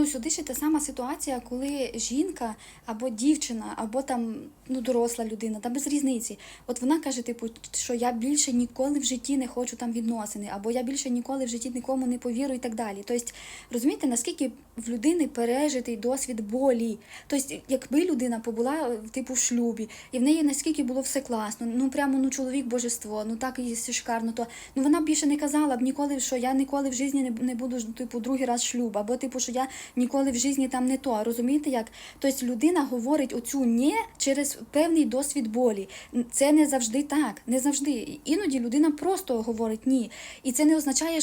Ну, сюди ще та сама ситуація, коли жінка або дівчина, або там доросла людина, та без різниці. От вона каже, типу, що я більше ніколи в житті не хочу там відносини, або я більше ніколи в житті нікому не повірю і так далі. Тобто, розумієте, наскільки в людини пережитий досвід болі. Тобто, якби людина побула типу в шлюбі, і в неї наскільки було все класно, прямо чоловік божество, так і шикарно, то вона б більше не казала б ніколи, що я ніколи в житті не буду типу другий раз шлюб, або типу, що я ніколи в житті там не то. Розумієте як? Тобто людина говорить оцю «ні» через певний досвід болі. Це не завжди так, не завжди. Іноді людина просто говорить «ні». І це не означає,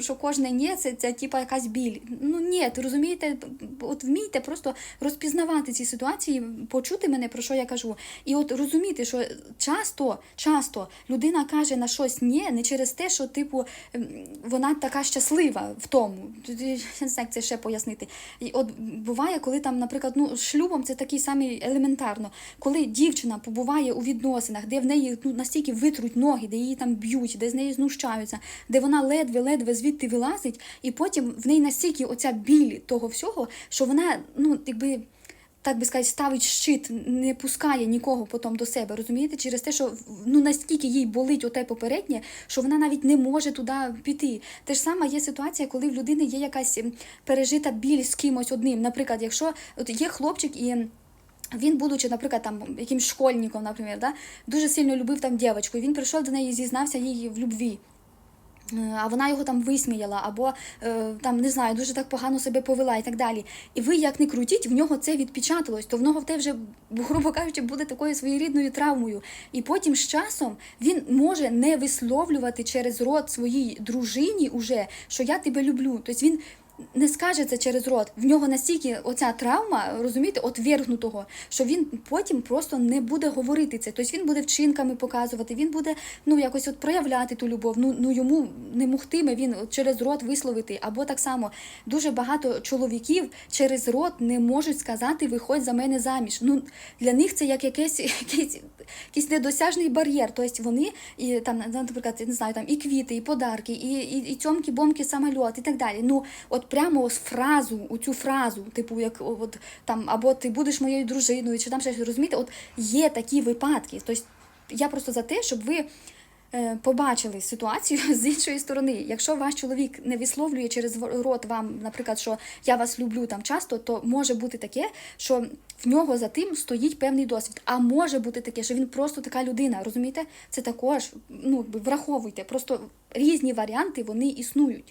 що кожне «ні» – це типу якась біль. Ні, ти розумієте, от вмійте просто розпізнавати ці ситуації, почути мене, про що я кажу. І от розуміти, що часто людина каже на щось «ні» не через те, що типу вона така щаслива в тому. Я не знаю, як це ще пояснити. І от буває, коли там, наприклад, шлюбом це такий самий елементарно. Коли дівчина побуває у відносинах, де в неї настільки витруть ноги, де її там б'ють, де з неї знущаються, де вона ледве звідти вилазить, і потім в неї настільки оця біль того всього, що вона, так би сказати, ставить щит, не пускає нікого потім до себе, розумієте? Через те, що настільки їй болить оте попереднє, що вона навіть не може туди піти. Те ж саме є ситуація, коли в людини є якась пережита біль з кимось одним. Наприклад, якщо от є хлопчик і він, будучи, наприклад, там якимсь школьником, наприклад, дуже сильно любив там дівчинку, і він прийшов до неї і зізнався їй в любві. А вона його там висміяла, або там, не знаю, дуже так погано себе повела і так далі. І ви як не крутіть, в нього це відпечаталось, то в нього те вже, грубо кажучи, буде такою своєрідною травмою. І потім з часом він може не висловлювати через рот своїй дружині уже, що я тебе люблю. Тобто він не скаже це через рот. В нього настільки оця травма, розумієте, отвергнутого, що він потім просто не буде говорити це. Тобто він буде вчинками показувати, він буде, якось проявляти ту любов. Йому не могтиме він через рот висловити. Або так само, дуже багато чоловіків через рот не можуть сказати «виходь за мене заміж». Для них це як якийсь недосяжний бар'єр. Тобто вони, і там, наприклад, не знаю, там і квіти, і подарки, і цьомки, бомки, самольот, і так далі. От прямо цю фразу, типу, як от там, або ти будеш моєю дружиною, чи там щось, розумієте, от є такі випадки. Тобто я просто за те, щоб ви побачили ситуацію з іншої сторони. Якщо ваш чоловік не висловлює через рот вам, наприклад, що я вас люблю там часто, то може бути таке, що в нього за тим стоїть певний досвід. А може бути таке, що він просто така людина, розумієте? Це також, враховуйте. Просто різні варіанти, вони існують.